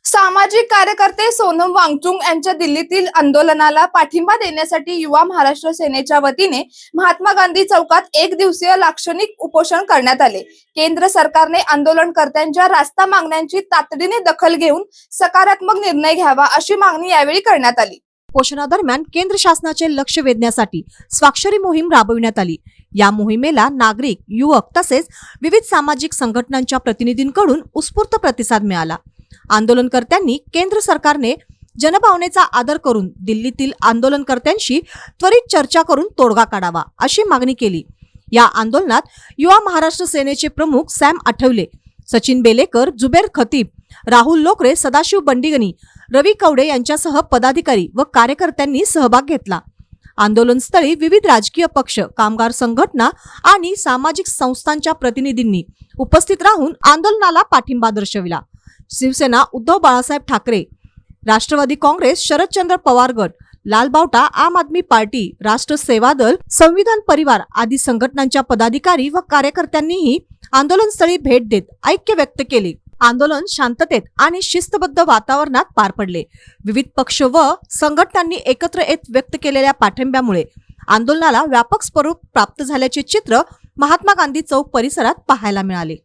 सामाजिक कार्यकर्ते सोनम वांगचुक यांच्या दिल्लीतील आंदोलनाला पाठिंबा देण्यासाठी युवा महाराष्ट्र सेनेच्या वतीने महात्मा गांधी चौकात एक दिवसीय लाक्षणिक उपोषण करण्यात आले। केंद्र सरकारने आंदोलनकर्त्यांच्या रास्ता मागण्यांची तातडीने दखल घेऊन सकारात्मक निर्णय घ्यावा अशी मागणी यावेळी करण्यात आली। उपोषणादरम्यान केंद्र शासनाचे लक्ष वेधण्यासाठी स्वाक्षरी मोहीम राबविण्यात आली। या मोहिमेला नागरिक, युवक तसेच विविध सामाजिक संघटनांच्या प्रतिनिधींकडून उत्स्फूर्त प्रतिसाद मिळाला। आंदोलनकर्त्यांनी केंद्र सरकारने जनभावनेचा आदर करून दिल्लीतील आंदोलनकर्त्यांशी त्वरित चर्चा करून तोडगा काढावा अशी मागणी केली। या आंदोलनात युवा महाराष्ट्र सेनेचे प्रमुख सॅम आठवले, सचिन बेलेकर, जुबेर खतीब, राहुल लोकरे, सदाशिव बंडिगनी, रवी कवडे यांच्यासह पदाधिकारी व कार्यकर्त्यांनी सहभाग घेतला। आंदोलनस्थळी विविध राजकीय पक्ष, कामगार संघटना आणि सामाजिक संस्थांच्या प्रतिनिधींनी उपस्थित राहून आंदोलनाला पाठिंबा दर्शविला। शिवसेना उद्धव बाळासाहेब ठाकरे, राष्ट्रवादी काँग्रेस शरदचंद्र पवार गट, लाल बावटा आम आदमी पार्टी, राष्ट्र सेवा दल, संविधान परिवार आदी संघटनांच्या पदाधिकारी व कार्यकर्त्यांनीही आंदोलनस्थळी भेट देत ऐक्य व्यक्त केले। आंदोलन शांततेत आणि शिस्तबद्ध वातावरणात पार पडले। विविध पक्ष व संघटनांनी एकत्र येत व्यक्त केलेल्या पाठिंब्यामुळे आंदोलनाला व्यापक स्वरूप प्राप्त झाल्याचे चित्र महात्मा गांधी चौक परिसरात पाहायला मिळाले।